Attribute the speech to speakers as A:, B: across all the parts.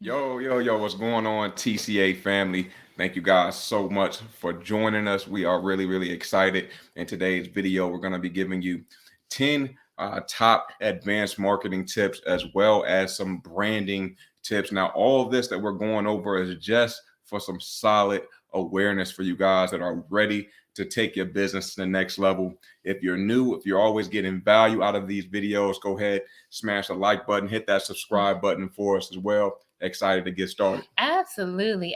A: Yo, what's going on, TCA family? Thank you guys so much for joining us. We are really excited. In today's video, we're going to be giving you 10 top advanced marketing tips as well as some branding tips. Now, all of this that we're going over is just for some solid awareness for you guys that are ready to take your business to the next level. If you're new, if you're always getting value out of these videos, go ahead, smash the like button, hit that subscribe button for us as well. Excited to get started.
B: Absolutely.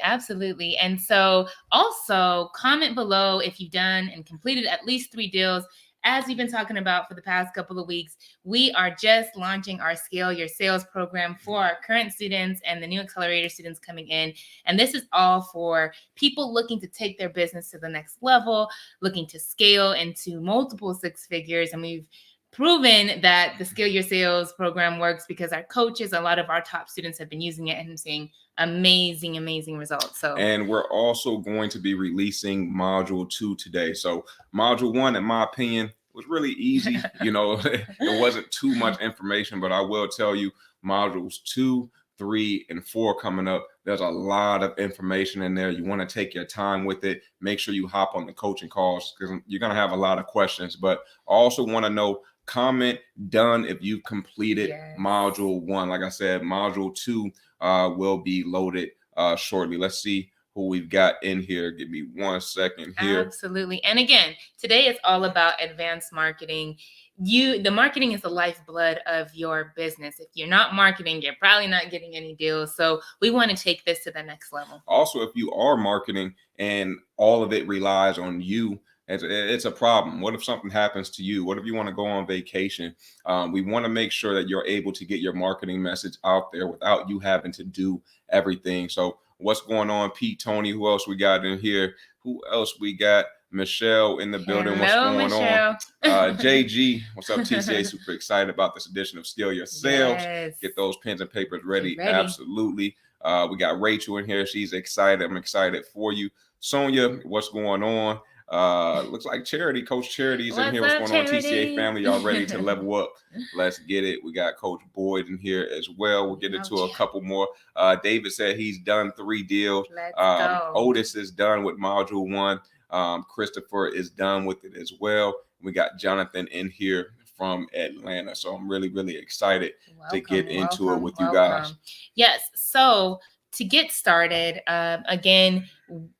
B: And so also comment below if you've done and completed at least 3 deals. As we've been talking about for the past couple of weeks, we are just launching our Scale Your Sales program for our current students and the new accelerator students coming in. And this is all for people looking to take their business to the next level, looking to scale into multiple 6 figures. And we've proven that the Scale Your Sales program works because our coaches, a lot of our top students have been using it and seeing amazing results.
A: And we're also going to be releasing module 2 today. So module 1, in my opinion, was really easy. It wasn't too much information, but I will tell you modules 2, 3, and 4 coming up. There's a lot of information in there. You want to take your time with it. Make sure you hop on the coaching calls because you're going to have a lot of questions. But I also want to know, comment done if you've completed module 1. Like I said, module 2 will be loaded shortly. Let's see who we've got in here. Give me 1 second here.
B: Absolutely. And again, today is all about advanced marketing. The marketing is the lifeblood of your business. If you're not marketing, you're probably not getting any deals. So we want to take this to the next level.
A: Also, if you are marketing and all of it relies on you, it's a problem. What if something happens to you? What if you want to go on vacation? We want to make sure that you're able to get your marketing message out there without you having to do everything. So what's going on, Pete, Tony? Who else we got in here? Who else we got? Michelle in the building. What's going
B: Michelle.
A: on? JG, what's up, TCA? Super excited about this edition of Scale Your Sales.
B: Yes.
A: Get those pens and papers ready. Absolutely. We got Rachel in here. She's excited. I'm excited for you. Sonia, what's going on? Looks like Coach Charity's in here. What's going on, TCA family? Y'all ready to level up? Let's get it. We got Coach Boyd in here as well. We'll get into a couple more. David said he's done 3 deals.
B: Let's go.
A: Otis is done with module 1. Christopher is done with it as well. We got Jonathan in here from Atlanta. So I'm really excited to get into it with you guys.
B: Yes. So to get started, again,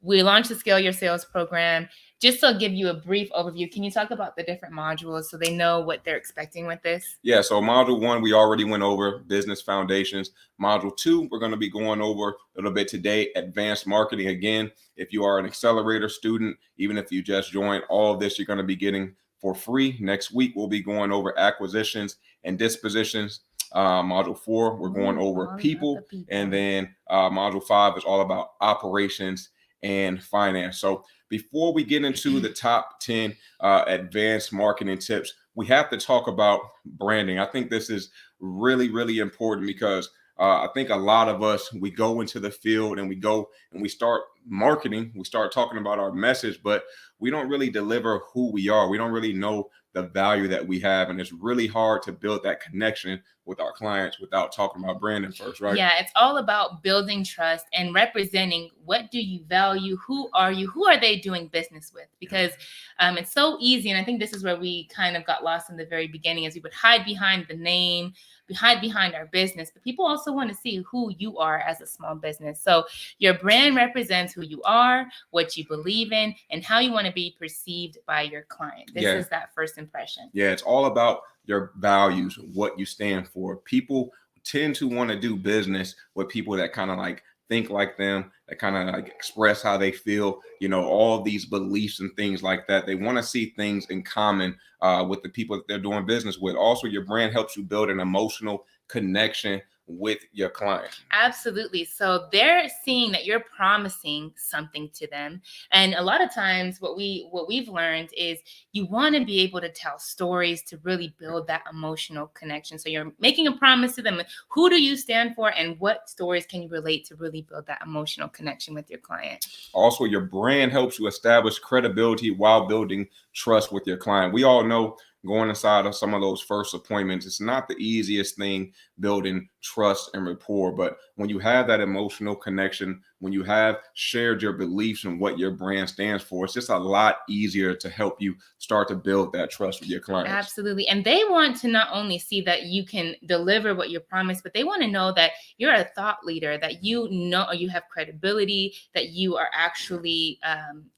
B: we launched the Scale Your Sales program. Just to give you a brief overview, can you talk about the different modules so they know what they're expecting with this?
A: Yeah, so module 1, we already went over business foundations. Module 2, we're going to be going over a little bit today, advanced marketing. Again, if you are an accelerator student, even if you just joined, all of this you're going to be getting for free. Next week, we'll be going over acquisitions and dispositions. Module 4, we're going over people. And then module 5 is all about operations and finance. So before we get into the top 10 advanced marketing tips, we have to talk about branding. I think this is really important because I think a lot of us, we go into the field and we start marketing. We start talking about our message, but we don't really deliver who we are. We don't really know the value that we have. And it's really hard to build that connection with our clients without talking about branding first, right?
B: Yeah, it's all about building trust and representing what do you value, who are you, who are they doing business with? Because it's so easy. And I think this is where we kind of got lost in the very beginning, as we would hide behind the name, hide behind our business, but people also want to see who you are as a small business. So your brand represents who you are, what you believe in, and how you want to be perceived by your client. This is that first impression.
A: Yeah, it's all about your values, what you stand for. People tend to want to do business with people that kind of like think like them, that kind of like express how they feel, all these beliefs and things like that. They want to see things in common with the people that they're doing business with. Also, your brand helps you build an emotional connection with your client.
B: Absolutely. So they're seeing that you're promising something to them. And a lot of times what we've learned is you want to be able to tell stories to really build that emotional connection. So you're making a promise to them. Who do you stand for and what stories can you relate to really build that emotional connection with your client?
A: Also, your brand helps you establish credibility while building trust with your client. We all know going inside of some of those first appointments, it's not the easiest thing building trust and rapport. But when you have that emotional connection, when you have shared your beliefs and what your brand stands for, it's just a lot easier to help you start to build that trust with your clients.
B: Absolutely. And they want to not only see that you can deliver what you promised, but they want to know that you're a thought leader, that you know you have credibility, that you are actually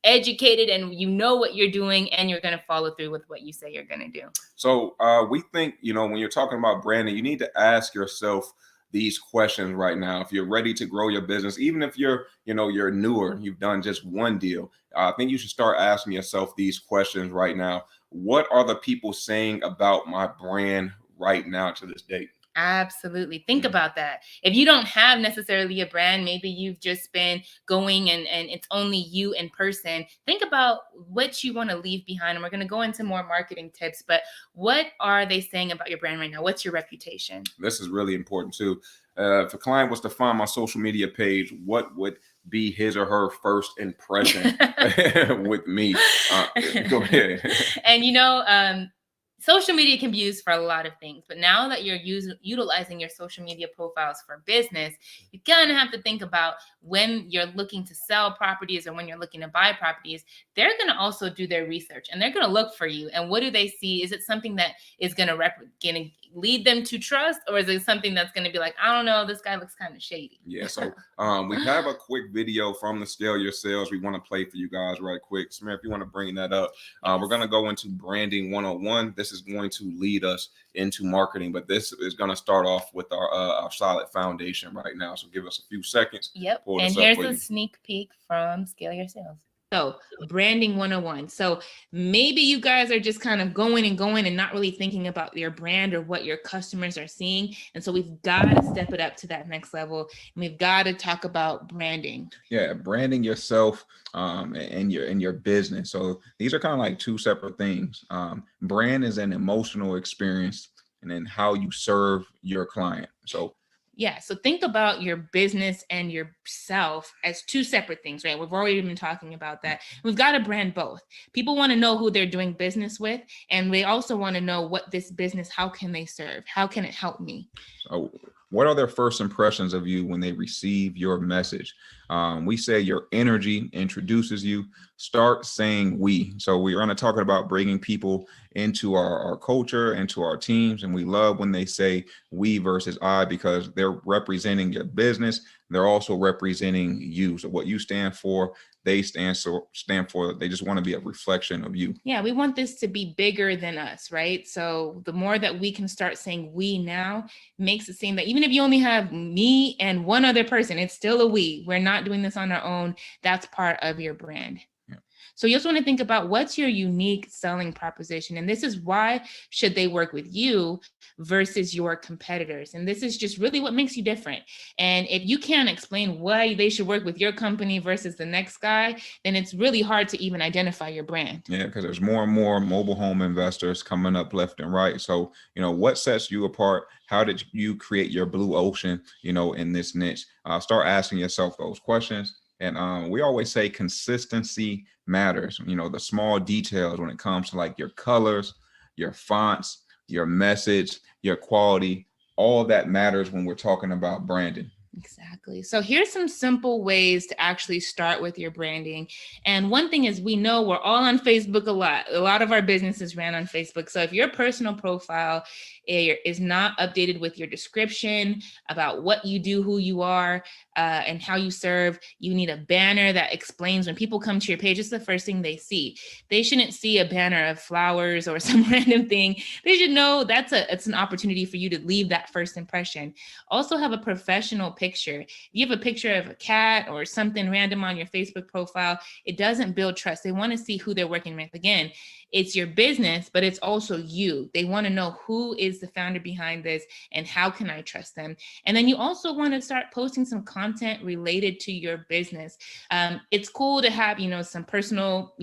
B: educated and you know what you're doing and you're going to follow through with what you say you're going to do.
A: So we think, when you're talking about branding, you need to ask yourself these questions right now. If you're ready to grow your business, even if you're newer, you've done just one deal, I think you should start asking yourself these questions right now. What are the people saying about my brand right now to this date?
B: Absolutely. Think about that. If you don't have necessarily a brand, maybe you've just been going and it's only you in person. Think about what you want to leave behind. And we're going to go into more marketing tips, but what are they saying about your brand right now? What's your reputation?
A: This is really important too. If a client was to find my social media page, what would be his or her first impression with me? Go ahead.
B: And social media can be used for a lot of things, but now that you're utilizing your social media profiles for business, you're going to have to think about when you're looking to sell properties or when you're looking to buy properties, they're going to also do their research and they're going to look for you. And what do they see? Is it something that is going to lead them to trust, or is it something that's going to be like, I don't know, this guy looks kind of shady?
A: Yeah. So we have a quick video from the Scale Your Sales we want to play for you guys right quick. Samera, if you want to bring that up, we're going to go into branding 101. This is going to lead us into marketing, but this is going to start off with our solid foundation right now. So give us a few seconds.
B: Yep. And here's a sneak peek from Scale Your Sales. So branding 101. So maybe you guys are just kind of going and not really thinking about your brand or what your customers are seeing. And so we've got to step it up to that next level. And we've got to talk about branding.
A: Yeah, branding yourself and your business. So these are kind of like two separate things. Brand is an emotional experience, and then how you serve your client. So
B: think about your business and yourself as two separate things, right? We've already been talking about that. We've got to brand both. People want to know who they're doing business with, and they also want to know what this business, how can they serve? How can it help me?
A: So what are their first impressions of you when they receive your message? We say your energy introduces you. Start saying we. So we're going to talk about bringing people into our culture, into our teams. And we love when they say we versus I, because they're representing your business. They're also representing you. So what you stand for, they stand for. They just want to be a reflection of you.
B: Yeah, we want this to be bigger than us, right? So the more that we can start saying we now, makes it seem that even if you only have me and one other person, it's still a we. We're not doing this on our own. That's part of your brand.
A: Yeah.
B: So you also want to think about what's your unique selling proposition. And this is why should they work with you versus your competitors. And this is just really what makes you different. And if you can't explain why they should work with your company versus the next guy, then it's really hard to even identify your brand.
A: Yeah, because there's more and more mobile home investors coming up left and right. So, what sets you apart? How did you create your blue ocean, in this niche? Start asking yourself those questions. And we always say consistency matters. The small details when it comes to like your colors, your fonts, your message, your quality, all that matters when we're talking about branding.
B: Exactly. So here's some simple ways to actually start with your branding. And one thing is, we know we're all on Facebook a lot. A lot of our businesses ran on Facebook. So if your personal profile is not updated with your description about what you do, who you are, and how you serve, you need a banner that explains when people come to your page. It's the first thing they see. They shouldn't see a banner of flowers or some random thing. They should know it's an opportunity for you to leave that first impression. Also have a professional picture. If you have a picture of a cat or something random on your Facebook profile, it doesn't build trust. They want to see who they're working with. Again, it's your business, but it's also you. They want to know who is the founder behind this and how can I trust them? And then you also want to start posting some content related to your business. It's cool to have, some personal,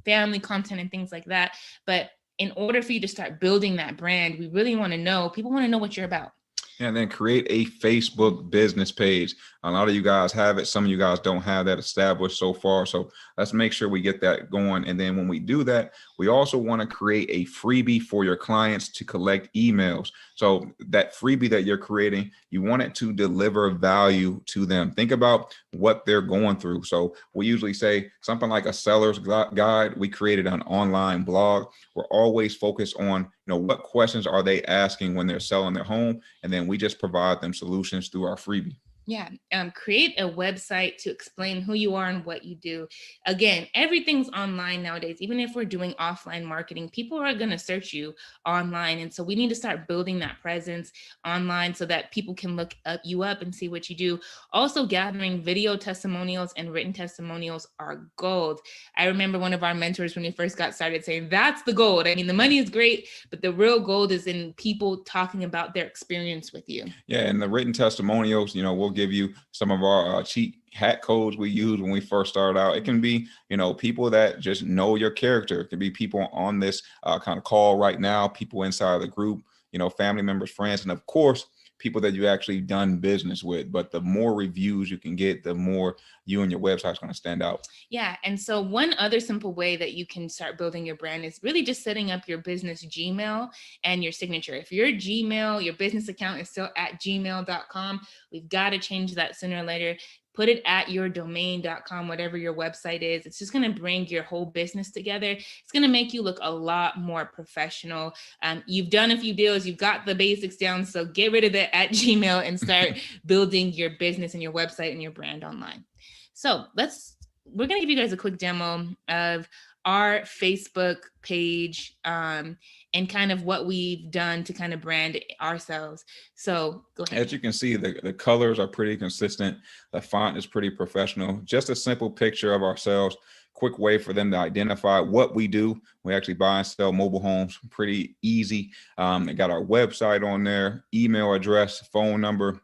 B: family content and things like that. But in order for you to start building that brand, we really want to know, people want to know what you're about.
A: And then create a Facebook business page. A lot of you guys have it. Some of you guys don't have that established so far. So let's make sure we get that going. And then when we do that, we also want to create a freebie for your clients to collect emails. So that freebie that you're creating, you want it to deliver value to them. Think about what they're going through. So we usually say something like a seller's guide. We created an online blog. We're always focused on, what questions are they asking when they're selling their home? And then we just provide them solutions through our freebie.
B: Yeah. Create a website to explain who you are and what you do. Again, everything's online nowadays. Even if we're doing offline marketing, people are going to search you online. And so we need to start building that presence online so that people can look you up and see what you do. Also, gathering video testimonials and written testimonials are gold. I remember one of our mentors when we first got started saying, that's the gold. I mean, the money is great, but the real gold is in people talking about their experience with you.
A: Yeah. And the written testimonials, we'll give you some of our cheat hack codes we use when we first started out. It can be, people that just know your character. It can be people on this kind of call right now, people inside the group, family members, friends, and of course, people that you actually done business with. But the more reviews you can get, the more you and your website's going to stand out.
B: Yeah. And so one other simple way that you can start building your brand is really just setting up your business Gmail and your signature. If your Gmail, your business account is still at gmail.com, we've got to change that sooner or later. Put it at yourdomain.com, whatever your website is. It's just going to bring your whole business together. It's going to make you look a lot more professional. You've done a few deals. You've got the basics down. So get rid of the at Gmail and start building your business and your website and your brand online. So we're going to give you guys a quick demo of our Facebook page and kind of what we've done to kind of brand ourselves. So go ahead.
A: As you can see, the colors are pretty consistent. The font is pretty professional. Just a simple picture of ourselves. Quick way for them to identify what we do. We actually buy and sell mobile homes. Pretty easy. They got our website on there, email address, phone number.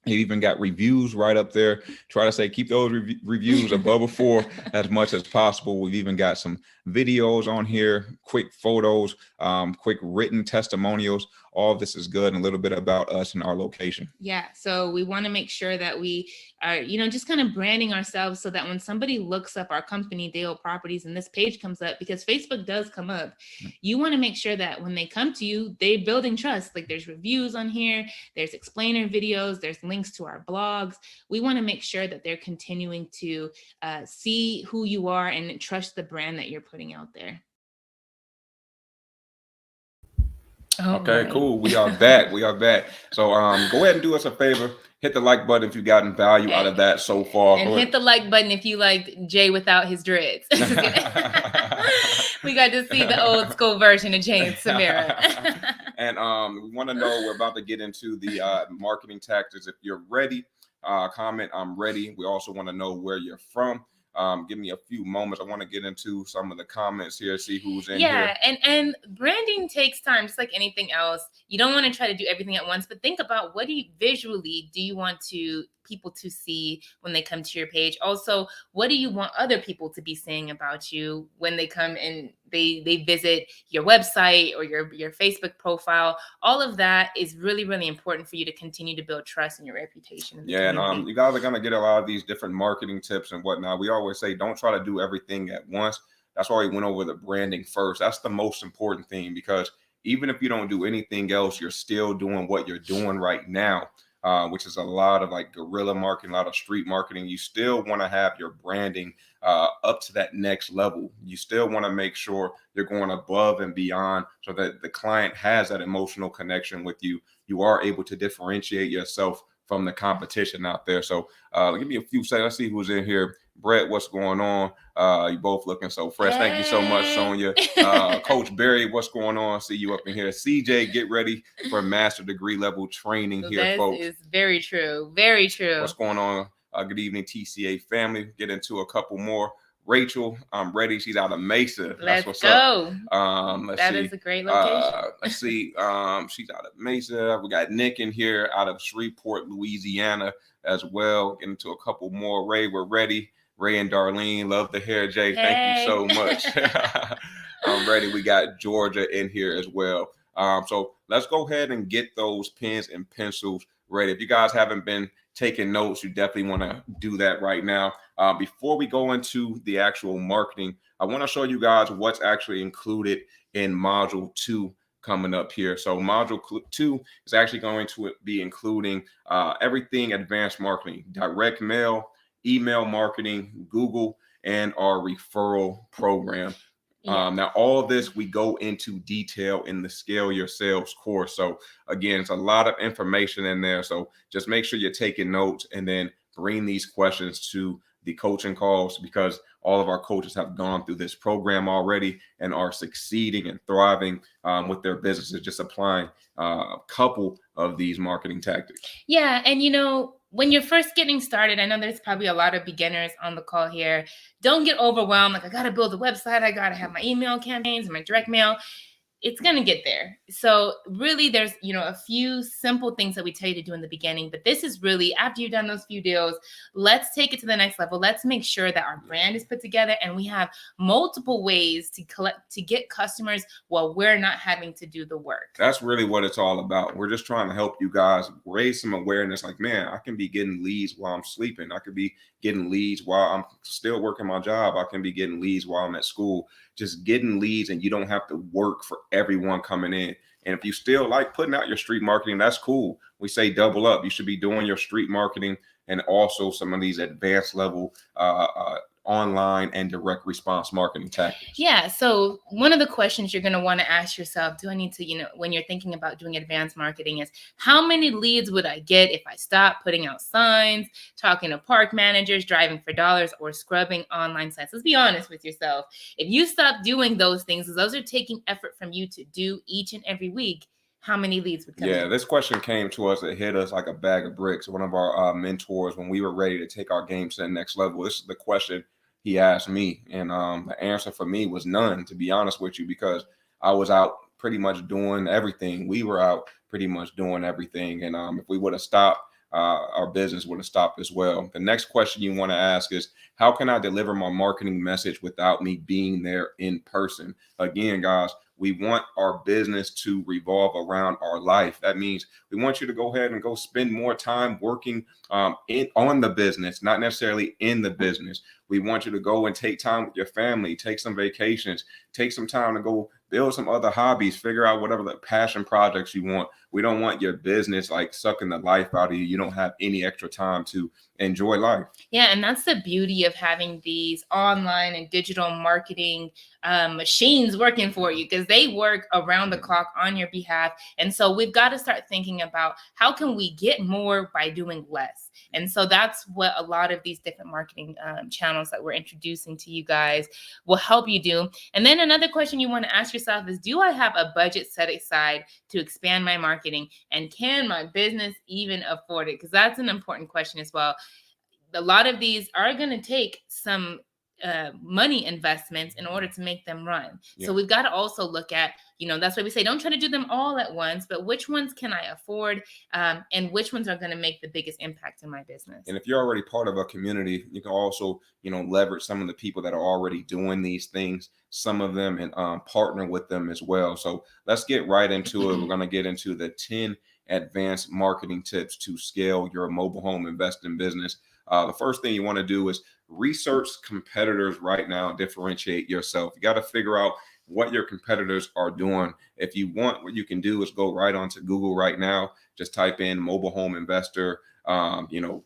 A: You even got reviews right up there. Try to say, keep those reviews above a 4 as much as possible. We've even got some videos on here, quick photos, quick written testimonials. All of this is good, and a little bit about us and our location.
B: Yeah. So we want to make sure that we are, just kind of branding ourselves so that when somebody looks up our company, Dale Properties, and this page comes up, because Facebook does come up, you want to make sure that when they come to you, they're building trust. Like there's reviews on here, there's explainer videos, there's links to our blogs. We want to make sure that they're continuing to see who you are and trust the brand that you're putting out there.
A: Okay, right. Cool. We are back. So go ahead and do us a favor. Hit the like button if you've gotten value out of that so far.
B: And hit the like button if you liked Jay without his dreads. We got to see the old school version of Jay and Samera.
A: And we want to know, we're about to get into the marketing tactics. If you're ready, comment, I'm ready. We also want to know where you're from. Give me a few moments. I want to get into some of the comments here, see who's in here.
B: Yeah, and branding takes time, just like anything else. You don't want to try to do everything at once, but think about what visually do you want people to see when they come to your page? Also, what do you want other people to be saying about you when they come and they visit your website or your Facebook profile? All of that is really, really important for you to continue to build trust in your reputation.
A: Yeah, and you guys are going to get a lot of these different marketing tips and whatnot. We always say, don't try to do everything at once. That's why we went over the branding first. That's the most important thing, because even if you don't do anything else, you're still doing what you're doing right now. Which is a lot of like guerrilla marketing, a lot of street marketing. You still want to have your branding up to that next level. You still want to make sure you're going above and beyond so that the client has that emotional connection with you. You are able to differentiate yourself from the competition out there. So give me a few seconds. Let's see who's in here. Brett, what's going on? You both looking so fresh. Hey. Thank you so much, Sonia. Coach Barry, what's going on? See you up in here. CJ, get ready for master degree level training here, folks.
B: That is very true. Very true.
A: What's going on? Good evening, TCA family. Get into a couple more. Rachel, I'm ready. She's out of Mesa.
B: That's what's up.
A: That
B: is a great location.
A: Let's see. She's out of Mesa. We got Nick in here out of Shreveport, Louisiana as well. Get into a couple more. Ray, we're ready. Ray and Darlene, love the hair, Jay. Hey. Thank you so much. I'm ready. We got Georgia in here as well. So let's go ahead and get those pens and pencils ready. If you guys haven't been taking notes, you definitely want to do that right now. Before we go into the actual marketing, I want to show you guys what's actually included in module 2 coming up here. So module 2 is actually going to be including everything advanced marketing, direct mail, email marketing, Google, and our referral program. Now, all of this we go into detail in the Scale Your Sales course. So again, it's a lot of information in there. So just make sure you're taking notes and then bring these questions to the coaching calls, because all of our coaches have gone through this program already and are succeeding and thriving with their businesses, just applying a couple of these marketing tactics.
B: Yeah. And when you're first getting started, I know there's probably a lot of beginners on the call here. Don't get overwhelmed. Like, I got to build a website. I got to have my email campaigns and my direct mail. It's going to get there. So really there's, a few simple things that we tell you to do in the beginning, but this is really after you've done those few deals, let's take it to the next level. Let's make sure that our brand is put together and we have multiple ways to get customers while we're not having to do the work.
A: That's really what it's all about. We're just trying to help you guys raise some awareness. Like, man, I can be getting leads while I'm sleeping. I could be getting leads while I'm still working my job. I can be getting leads while I'm at school. Just getting leads, and you don't have to work for everyone coming in. And if you still like putting out your street marketing, that's cool. We say double up. You should be doing your street marketing and also some of these advanced level online and direct response marketing tactics.
B: Yeah. So one of the questions you're going to want to ask yourself, do I need to, when you're thinking about doing advanced marketing, is how many leads would I get if I stop putting out signs, talking to park managers, driving for dollars, or scrubbing online sites? Let's be honest with yourself. If you stop doing those things, those are taking effort from you to do each and every week. How many leads would come in?
A: This question came to us. It hit us like a bag of bricks. One of our mentors, when we were ready to take our game to the next level, this is the question he asked me, and the answer for me was none, to be honest with you, because I was out pretty much doing everything. We were out pretty much doing everything, and if we would have stopped, our business would have stopped as well. The next question you want to ask is, how can I deliver my marketing message without me being there in person? Again, guys, we want our business to revolve around our life. That means we want you to go ahead and go spend more time working on the business, not necessarily in the business. We want you to go and take time with your family, take some vacations, take some time to go build some other hobbies, figure out whatever the passion projects you want. We don't want your business like sucking the life out of you. You don't have any extra time to enjoy life.
B: Yeah, and that's the beauty of having these online and digital marketing machines working for you, because they work around the clock on your behalf. And so we've got to start thinking about how can we get more by doing less. And so that's what a lot of these different marketing channels that we're introducing to you guys will help you do. And then another question you want to ask yourself is, do I have a budget set aside to expand my marketing? And can my business even afford it? Because that's an important question as well. A lot of these are going to take some money investments in order to make them run. Yeah. So we've got to also look at, that's why we say don't try to do them all at once, but which ones can I afford, and which ones are going to make the biggest impact in my business.
A: And if you're already part of a community, you can also, leverage some of the people that are already doing these things, some of them, and partner with them as well. So let's get right into it. We're going to get into the 10 advanced marketing tips to scale your mobile home investing business. The first thing you want to do is research competitors right now, differentiate yourself. You got to figure out what your competitors are doing. If you want, what you can do is go right onto Google right now, just type in mobile home investor,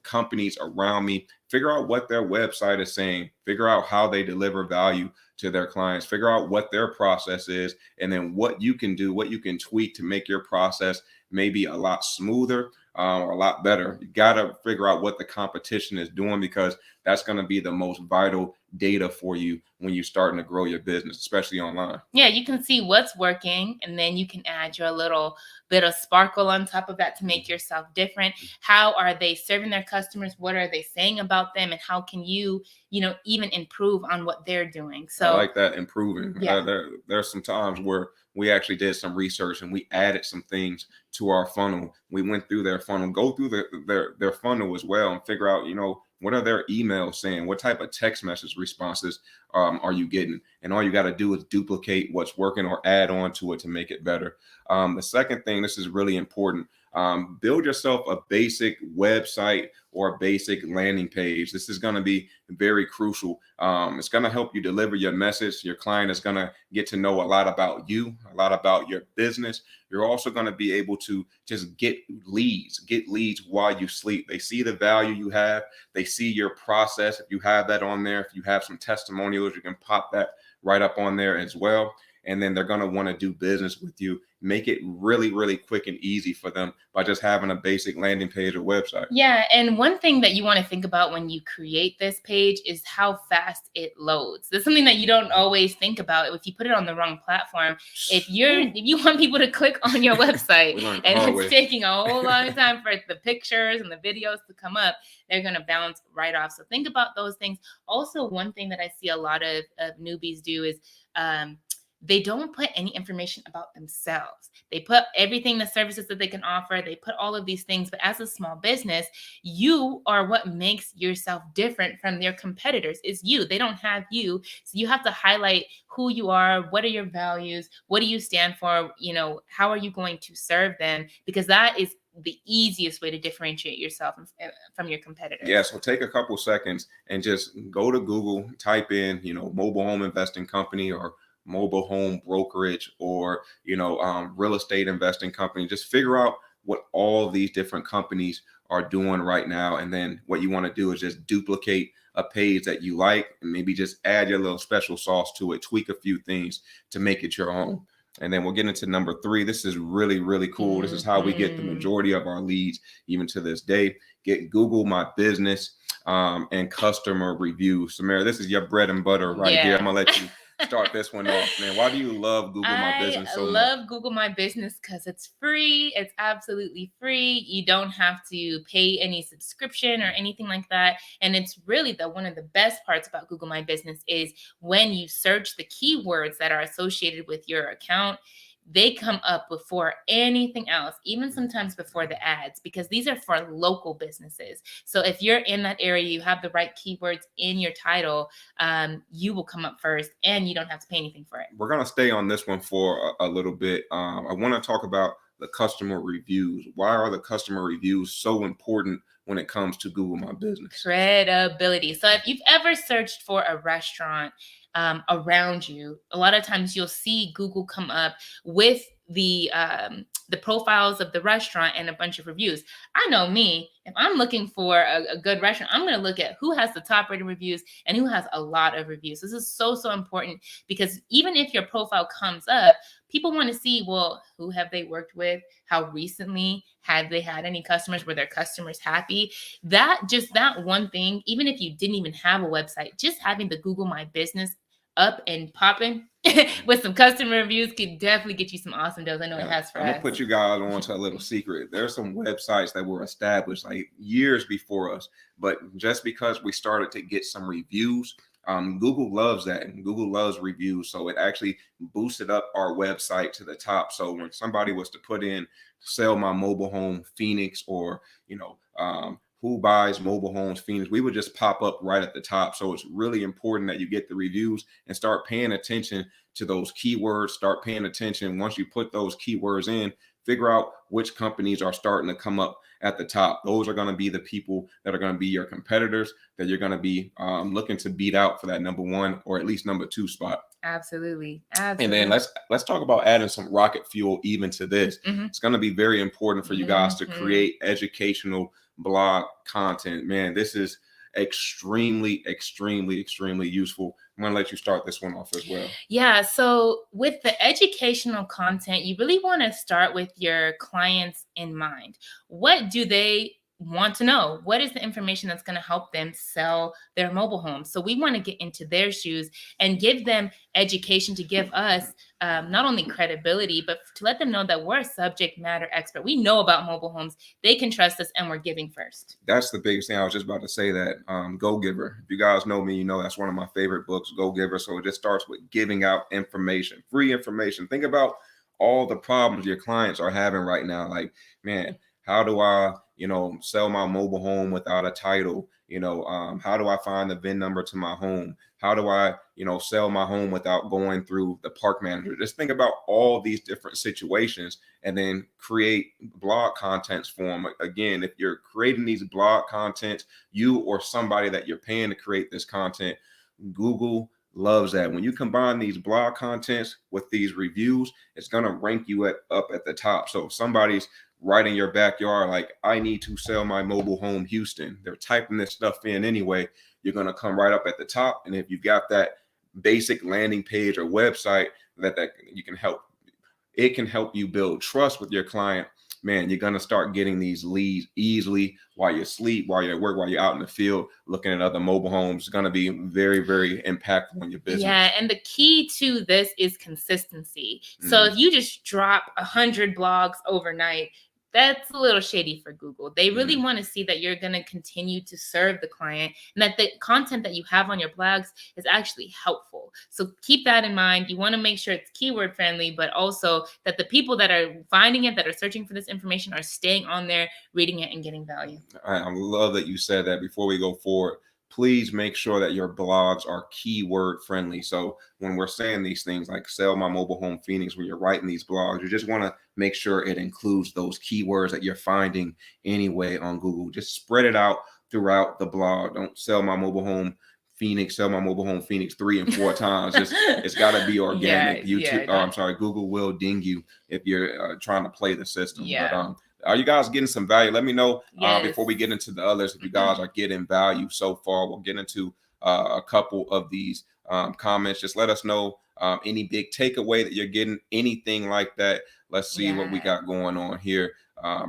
A: companies around me, figure out what their website is saying, figure out how they deliver value to their clients, figure out what their process is, and then what you can do, what you can tweak to make your process maybe a lot smoother or a lot better. You got to figure out what the competition is doing, because that's going to be the most vital data for you when you're starting to grow your business, especially online.
B: Yeah, you can see what's working, and then you can add your little bit of sparkle on top of that to make yourself different. How are they serving their customers? What are they saying about them? And how can you, even improve on what they're doing? So
A: I like that, improving. Yeah. There's some times where we actually did some research and we added some things to our funnel. We went through their funnel. Go through their funnel as well and figure out, what are their emails saying? What type of text message responses are you getting? And all you got to do is duplicate what's working or add on to it to make it better. The second thing, this is really important. Build yourself a basic website or a basic landing page. This is going to be very crucial. It's going to help you deliver your message. Your client is going to get to know a lot about you, a lot about your business. You're also going to be able to just get leads while you sleep. They see the value you have. They see your process. If you have that on there, if you have some testimonials, you can pop that right up on there as well. And then they're going to want to do business with you. Make it really, really quick and easy for them by just having a basic landing page or website.
B: Yeah. And one thing that you want to think about when you create this page is how fast it loads. That's something that you don't always think about. If you put it on the wrong platform, if you want people to click on your website and it's taking a whole long time for the pictures and the videos to come up, they're going to bounce right off. So think about those things. Also, one thing that I see a lot of newbies do is they don't put any information about themselves. They put everything, the services that they can offer. They put all of these things. But as a small business, you are what makes yourself different from their competitors. Is you. They don't have you. So you have to highlight who you are. What are your values? What do you stand for? How are you going to serve them? Because that is the easiest way to differentiate yourself from your competitors.
A: Yeah, so take a couple seconds and just go to Google, type in, mobile home investing company or mobile home brokerage or real estate investing company. Just figure out what all these different companies are doing right now, and then what you want to do is just duplicate a page that you like and maybe just add your little special sauce to it, tweak a few things to make it your own. And then we'll get into number 3. This is really, really cool. This is how we get the majority of our leads even to this day. Get Google My Business and customer reviews. Samera, this is your bread and butter right here. I'm gonna let you start this one off, man. Why do you love Google My Business so much?
B: I love Google My Business because it's free. It's absolutely free. You don't have to pay any subscription or anything like that. And it's really one of the best parts about Google My Business is when you search the keywords that are associated with your account, they come up before anything else, even sometimes before the ads, because these are for local businesses. So if you're in that area, you have the right keywords in your title, you will come up first and you don't have to pay anything for it.
A: We're going to stay on this one for a little bit. I want to talk about the customer reviews. Why are the customer reviews so important when it comes to Google My Business?
B: Credibility. So if you've ever searched for a restaurant around you, a lot of times you'll see Google come up with the profiles of the restaurant and a bunch of reviews. I know me, if I'm looking for a good restaurant, I'm going to look at who has the top rated reviews and who has a lot of reviews. This is so important because even if your profile comes up, people want to see, well, who have they worked with? How recently had they had any customers? Were their customers happy? That one thing, even if you didn't even have a website, just having the Google My Business up and popping with some customer reviews could definitely get you some awesome deals. I know it has for us.
A: I'm gonna put you guys on to a little secret. There's some websites that were established like years before us, but just because we started to get some reviews, Google loves that, and Google loves reviews, so it actually boosted up our website to the top. So when somebody was to put in "sell my mobile home Phoenix" or who buys mobile homes Phoenix, we would just pop up right at the top. So it's really important that you get the reviews and start paying attention to those keywords. Start paying attention. Once you put those keywords in, figure out which companies are starting to come up at the top. Those are going to be the people that are going to be your competitors that you're going to be looking to beat out for that number 1 or at least number 2 spot.
B: Absolutely.
A: And then let's talk about adding some rocket fuel even to this. It's going to be very important for you guys to create educational blog content. Man, this is extremely useful. I'm going to let you start this one off as well.
B: Yeah. So with the educational content, you really want to start with your clients in mind. What do they want to know? What is the information that's going to help them sell their mobile home? So we want to get into their shoes and give them education to give us not only credibility, but to let them know that we're a subject matter expert. We know about mobile homes. They can trust us, and we're giving first.
A: That's the biggest thing. I was just about to say that. Go Giver. If you guys know me, that's one of my favorite books, Go Giver. So it just starts with giving out information, free information. Think about all the problems your clients are having right now. Like, man, how do I, sell my mobile home without a title? How do I find the VIN number to my home? How do I, sell my home without going through the park manager? Just think about all these different situations and then create blog contents for them. Again, if you're creating these blog contents, you or somebody that you're paying to create this content, Google loves that. When you combine these blog contents with these reviews, it's going to rank you up at the top. So if somebody's right in your backyard, like, I need to sell my mobile home Houston, they're typing this stuff in anyway, you're going to come right up at the top. And if you've got that basic landing page or website that you can help, it can help you build trust with your client. Man, you're going to start getting these leads easily while you sleep, while you're at work, while you're out in the field looking at other mobile homes. It's going to be very, very impactful on your business.
B: Yeah, and the key to this is consistency. So if you just drop 100 blogs overnight, that's a little shady for Google. They really want to see that you're going to continue to serve the client and that the content that you have on your blogs is actually helpful. So keep that in mind. You want to make sure it's keyword friendly, but also that the people that are finding it, that are searching for this information, are staying on there, reading it, and getting value.
A: I love that you said that. Before we go forward, please make sure that your blogs are keyword friendly. So when we're saying these things like sell my mobile home Phoenix, when you're writing these blogs, you just want to make sure it includes those keywords that you're finding anyway on Google. Just spread it out throughout the blog. Don't sell my mobile home Phoenix, sell my mobile home Phoenix 3 and 4 times. It's got to be organic. Google will ding you if you're trying to play the system. But are you guys getting some value? Let me know before we get into the others. If you guys are getting value so far, we'll get into a couple of these comments. Just let us know any big takeaway that you're getting, anything like that. Let's see what we got going on here.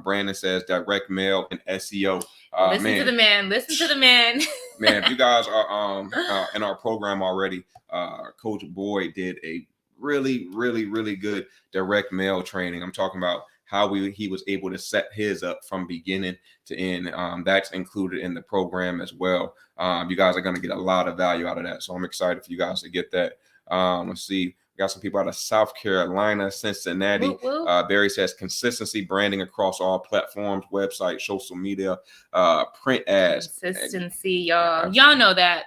A: Brandon says direct mail and SEO.
B: Listen to the man. Listen to the man.
A: Man, if you guys are in our program already, Coach Boyd did a really, really, really good direct mail training. I'm talking about how he was able to set his up from beginning to end. That's included in the program as well. You guys are going to get a lot of value out of that. So I'm excited for you guys to get that. Let's see. We got some people out of South Carolina, Cincinnati. Barry says consistency, branding across all platforms, website, social media, print ads.
B: Consistency, y'all. Y'all know that.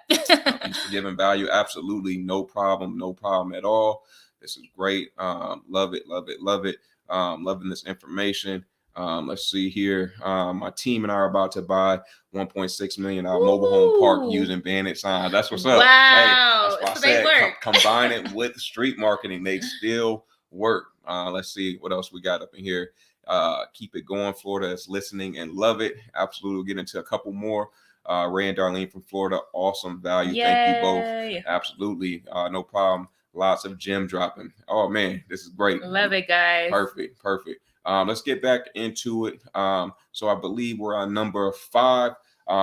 A: Giving value. Absolutely. No problem. No problem at all. This is great. Love it. Love it. Love it. Loving this information. Let's see here. My team and I are about to buy $1.6 million mobile home park using bandit signs. That's what's up.
B: Wow.
A: Hey, that's why I said combine it with street marketing. They still work. Let's see what else we got up in here. Keep it going. Florida is listening and love it. Absolutely. We'll get into a couple more. Ray and Darlene from Florida. Awesome value.
B: Yay.
A: Thank you both. Absolutely. No problem. Lots of gem dropping. Oh man, this is great.
B: Love it, guys.
A: Perfect. Let's get back into it. So I believe we're on number 5.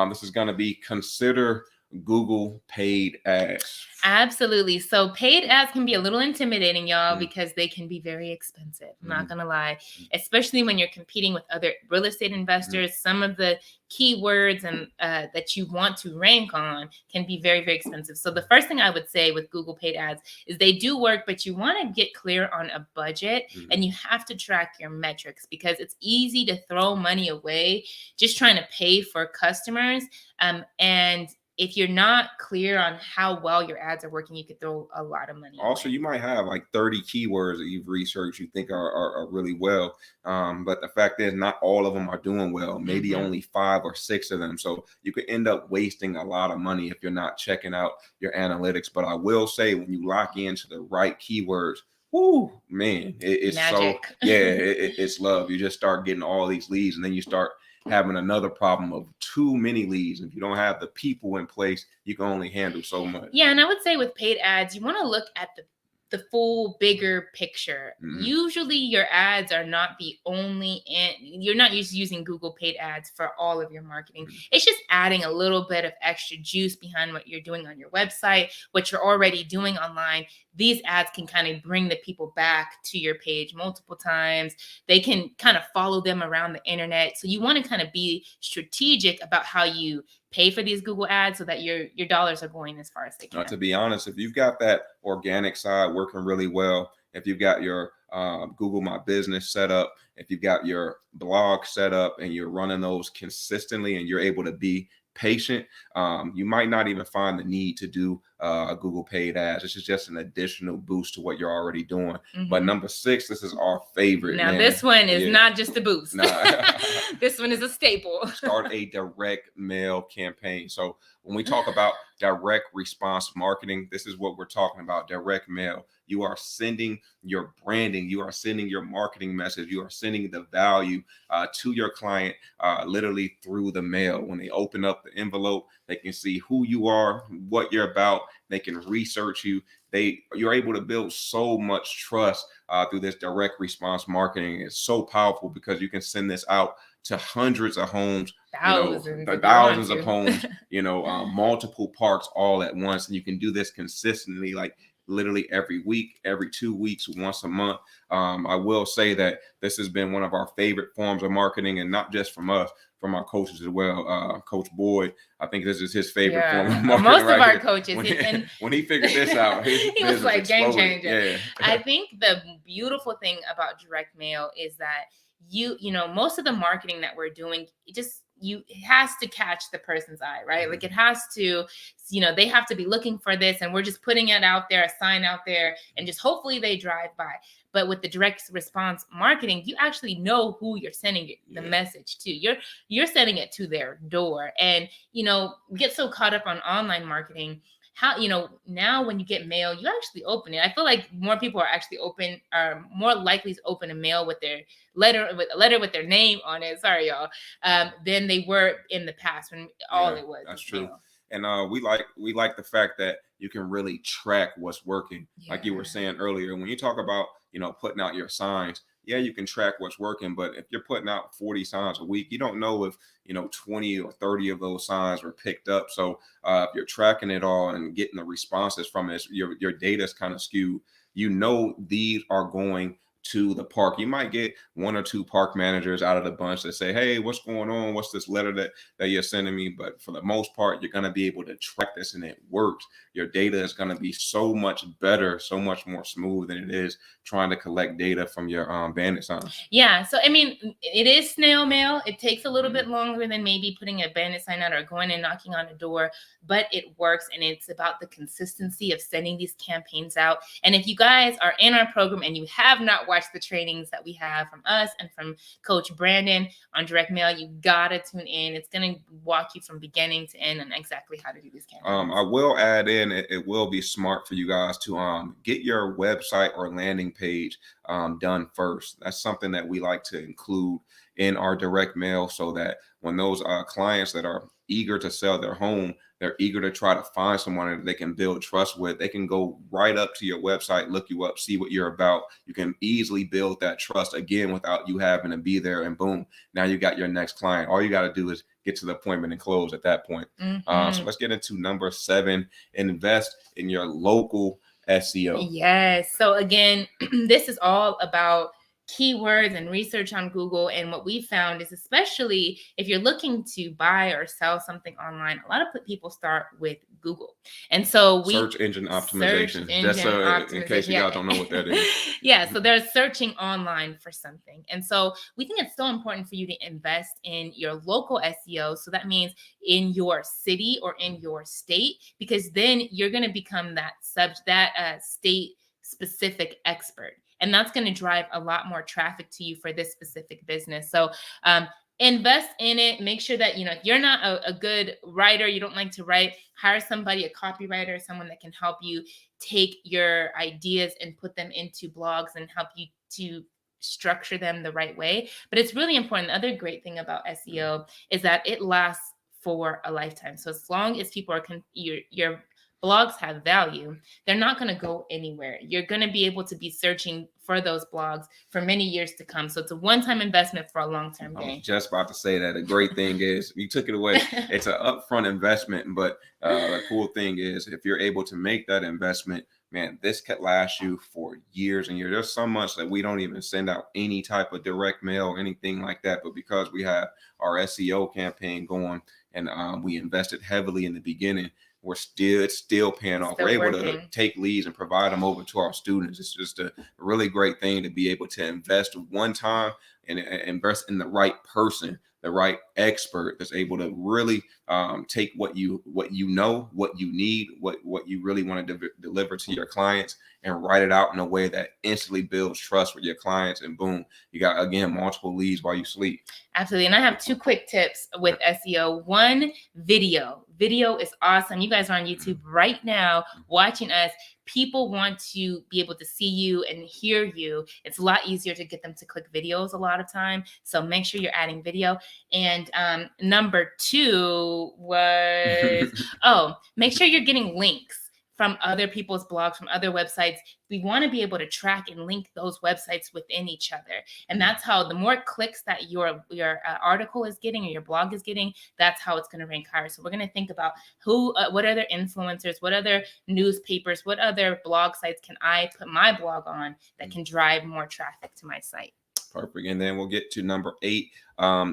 A: This is going to be consider Google paid ads.
B: Absolutely. So paid ads can be a little intimidating, y'all, because they can be very expensive. I'm not going to lie, especially when you're competing with other real estate investors. Some of the keywords and that you want to rank on can be very, very expensive. So the first thing I would say with Google paid ads is they do work, but you want to get clear on a budget and you have to track your metrics because it's easy to throw money away just trying to pay for customers. And if you're not clear on how well your ads are working, you could throw a lot of money
A: Also,
B: away.
A: You might have like 30 keywords that you've researched you think are really well. But the fact is not all of them are doing well, maybe only 5 or 6 of them. So you could end up wasting a lot of money if you're not checking out your analytics. But I will say when you lock into the right keywords, whoo, man, it's magic. It's love. You just start getting all these leads and then you start having another problem of too many leads. If you don't have the people in place, you can only handle so much.
B: Yeah, and I would say with paid ads, you want to look at the full bigger picture. Usually your ads are not the only, you're not using Google paid ads for all of your marketing. It's just adding a little bit of extra juice behind what you're doing on your website, what you're already doing online. These ads can kind of bring the people back to your page multiple times. They can kind of follow them around the internet. So you want to kind of be strategic about how you pay for these Google ads so that your dollars are going as far as they can.
A: To be honest, if you've got that organic side working really well, if you've got your Google My Business set up, if you've got your blog set up and you're running those consistently and you're able to be patient, you might not even find the need to do a Google paid ads. This is just an additional boost to what you're already doing. But number 6, this is our favorite.
B: Now,
A: man.
B: this one is not just a boost.
A: Nah.
B: This one is a staple.
A: Start a direct mail campaign. So when we talk about direct response marketing, this is what we're talking about: direct mail. You are sending your branding, you are sending your marketing message, you are sending the value to your client literally through the mail. When they open up the envelope, they can see who you are, what you're about. They can research you. You're able to build so much trust through this direct response marketing. It's so powerful because you can send this out to hundreds of homes, thousands of homes, multiple parks all at once. And you can do this consistently, like literally every week, every 2 weeks, once a month. I will say that this has been one of our favorite forms of marketing, and not just from us, from our coaches as well. Coach Boyd, I think this is his favorite form of marketing.
B: Most of our coaches.
A: When he figured this out,
B: he was like game changer.
A: Yeah.
B: I think the beautiful thing about direct mail is that most of the marketing that we're doing, it has to catch the person's eye, right? Like it has to, they have to be looking for this, and we're just putting it out there, a sign out there, and just hopefully they drive by. But with the direct response marketing, you actually know who you're sending the message to. You're sending it to their door. And, get so caught up on online marketing. How, now when you get mail, you actually open it. I feel like more people are more likely to open a mail with a letter with their name on it. Sorry, y'all. Than they were in the past when all it was.
A: That's true.
B: Mail.
A: And we like the fact that you can really track what's working. Like you were saying earlier, when you talk about, putting out your signs, you can track what's working. But if you're putting out 40 signs a week, you don't know if, 20 or 30 of those signs were picked up. So if you're tracking it all and getting the responses from it, your data is kind of skewed. These are going to the park. You might get 1 or 2 park managers out of the bunch that say, hey, what's going on? What's this letter that you're sending me? But for the most part, you're going to be able to track this, and it works. Your data is going to be so much better, so much more smooth than it is trying to collect data from your bandit signs.
B: Yeah. So, I mean, it is snail mail. It takes a little bit longer than maybe putting a bandit sign out or going and knocking on a door, but it works. And it's about the consistency of sending these campaigns out. And if you guys are in our program and you have not watch the trainings that we have from us and from Coach Brandon on direct mail, you gotta tune in. It's gonna walk you from beginning to end on exactly how to do these campaigns.
A: I will add in, it will be smart for you guys to get your website or landing page done first. That's something that we like to include in our direct mail, so that when those clients that are eager to sell their home, they're eager to try to find someone that they can build trust with. They can go right up to your website, look you up, see what you're about. You can easily build that trust again without you having to be there, and boom, now you got your next client. All you got to do is get to the appointment and close at that point. So let's get into number 7, invest in your local SEO.
B: Yes. So again, this is all about keywords and research on Google. And what we found is, especially if you're looking to buy or sell something online, a lot of people start with Google. And so
A: search engine optimization. In case you guys don't know what that is.
B: So they're searching online for something. And so we think it's so important for you to invest in your local SEO. So that means in your city or in your state, because then you're going to become that state specific expert. And that's going to drive a lot more traffic to you for this specific business. So invest in it. Make sure that, if you're not a good writer, you don't like to write, hire somebody, a copywriter, someone that can help you take your ideas and put them into blogs and help you to structure them the right way. But it's really important. The other great thing about SEO is that it lasts for a lifetime. So as long as people are your blogs have value, they're not going to go anywhere. You're going to be able to be searching for those blogs for many years to come. So it's a one-time investment for a long-term gain.
A: I was just about to say that. The great thing is, you took it away. It's an upfront investment, but the cool thing is, if you're able to make that investment, man, this could last you for years and years. There's some months that we don't even send out any type of direct mail or anything like that, but because we have our SEO campaign going, and we invested heavily in the beginning, it's still paying off. We're able to take leads and provide them over to our students. It's just a really great thing to be able to invest one time and invest in the right person, the right expert that's able to really take what you know, what you need, what you really want to deliver to your clients, and write it out in a way that instantly builds trust with your clients. And boom, you got, again, multiple leads while you sleep.
B: Absolutely. And I have 2 quick tips with SEO. One, video. Video is awesome. You guys are on YouTube right now watching us. People want to be able to see you and hear you. It's a lot easier to get them to click videos a lot of time. So make sure you're adding video. And number 2 was, make sure you're getting links from other people's blogs, from other websites. We want to be able to track and link those websites within each other. And that's how the more clicks that your article is getting or your blog is getting, that's how it's going to rank higher. So we're going to think about what other influencers, what other newspapers, what other blog sites can I put my blog on that can drive more traffic to my site.
A: Perfect. And then we'll get to number 8,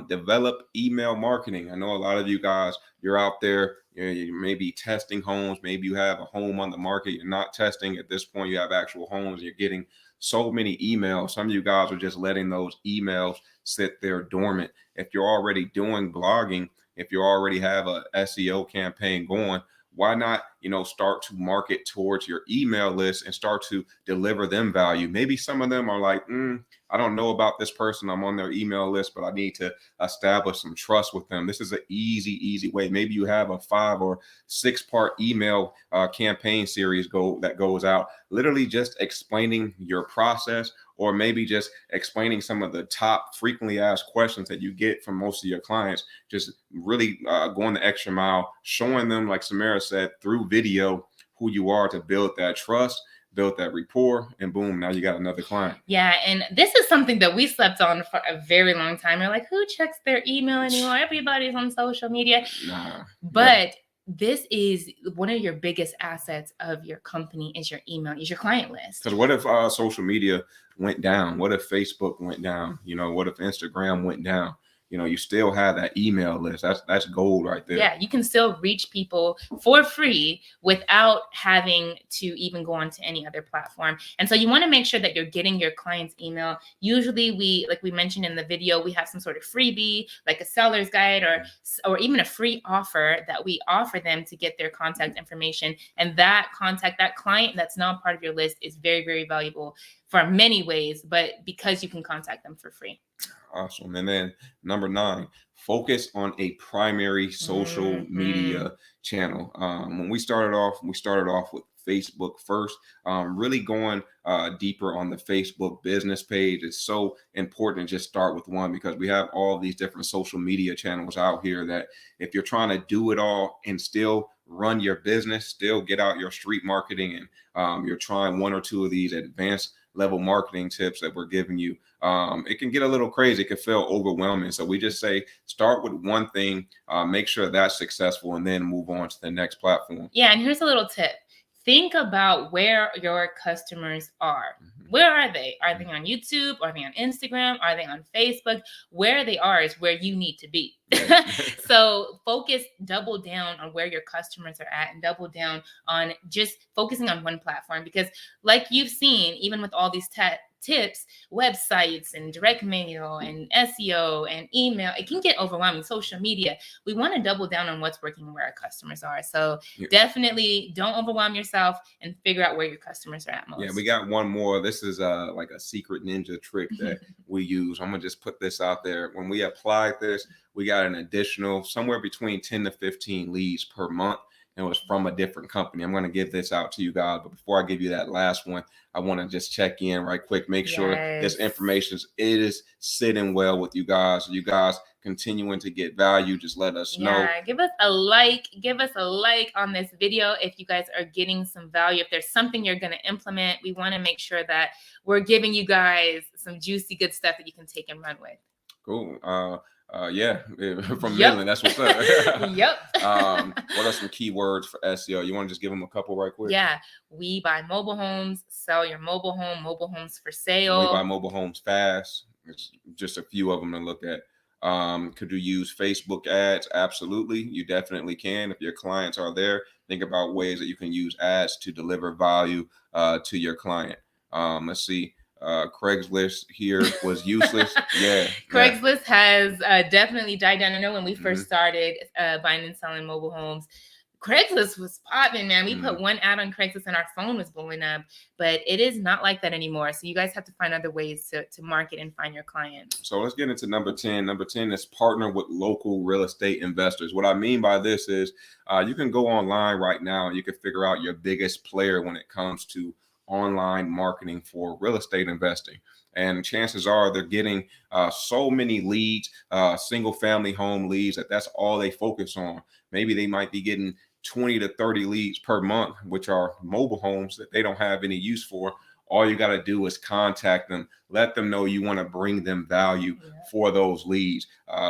A: develop email marketing. I know a lot of you guys, you're out there, you may be testing homes. Maybe you have a home on the market. You're not testing at this point. You have actual homes. You're getting so many emails. Some of you guys are just letting those emails sit there dormant. If you're already doing blogging, if you already have a SEO campaign going, why not, start to market towards your email list and start to deliver them value? Maybe some of them are like, I don't know about this person. I'm on their email list, but I need to establish some trust with them. This is an easy way. Maybe you have a 5 or 6 part email campaign series that goes out, literally just explaining your process, or maybe just explaining some of the top frequently asked questions that you get from most of your clients. Just really going the extra mile, showing them, like Samera said, through video, who you are, to build that trust, build that rapport, and boom, now you got another client.
B: Yeah, and this is something that we slept on for a very long time. We're like, who checks their email anymore? Everybody's on social media. But this is one of your biggest assets of your company is your email, is your client list.
A: Because what if social media went down? What if Facebook went down? What if Instagram went down? You still have that email list. That's gold right there.
B: Yeah, you can still reach people for free without having to even go onto any other platform. And so you want to make sure that you're getting your client's email. Usually like we mentioned in the video, we have some sort of freebie, like a seller's guide or even a free offer that we offer them to get their contact information. And that client that's not part of your list is very, very valuable for many ways, but because you can contact them for free.
A: Awesome. And then number 9, focus on a primary social media channel. When we started off with Facebook first, really going deeper on the Facebook business page. It's so important to just start with one, because we have all these different social media channels out here that if you're trying to do it all and still run your business, still get out your street marketing, and you're trying 1 or 2 of these advanced level marketing tips that we're giving you, it can get a little crazy. It can feel overwhelming. So we just say, start with one thing, make sure that's successful, and then move on to the next platform.
B: Yeah. And here's a little tip. Think about where your customers are. Where are they? Are they on YouTube? Are they on Instagram? Are they on Facebook? Where they are is where you need to be. So double down on where your customers are at, and double down on just focusing on one platform. Because like you've seen, even with all these tips, websites and direct mail and SEO and email, it can get overwhelming. Social media, we want to double down on what's working and where our customers are. So definitely don't overwhelm yourself and figure out where your customers are at most.
A: Yeah, we got one more. This is like a secret ninja trick that we use. I'm gonna just put this out there. When we applied this, we got an additional somewhere between 10 to 15 leads per month. And it was from a different company. I'm going to give this out to you guys. But before I give you that last one, I want to just check in right quick, make sure this information is sitting well with you guys. You guys continuing to get value, just let us know.
B: Give us a like on this video if you guys are getting some value. If there's something you're going to implement, we want to make sure that we're giving you guys some juicy, good stuff that you can take and run with.
A: Cool. Yeah, from
B: Yep.
A: Midland. That's what's up.
B: Yep.
A: What are some keywords for SEO? You want to just give them a couple right quick?
B: Yeah, we buy mobile homes, sell your mobile home, mobile homes for
A: We buy
B: sale.
A: mobile homes fast. It's just a few of them to look at. Could you use Facebook ads? Absolutely. You definitely can. If your clients are there, think about ways that you can use ads to deliver value to your client. Let's see. Craigslist here was useless. Yeah.
B: Craigslist has definitely died down. I know when we first
A: Mhm.
B: started buying and selling mobile homes, Craigslist was popping, man. We put one ad on Craigslist and our phone was blowing up, but it is not like that anymore. So you guys have to find other ways to market and find your clients.
A: So let's get into number 10. Number 10 is partner with local real estate investors. What I mean by this is you can go online right now and you can figure out your biggest player when it comes to online marketing for real estate investing. And chances are they're getting so many leads, single family home leads, that's all they focus on. Maybe they might be getting 20 to 30 leads per month, which are mobile homes that they don't have any use for. All you got to do is contact them, let them know you want to bring them value for those leads.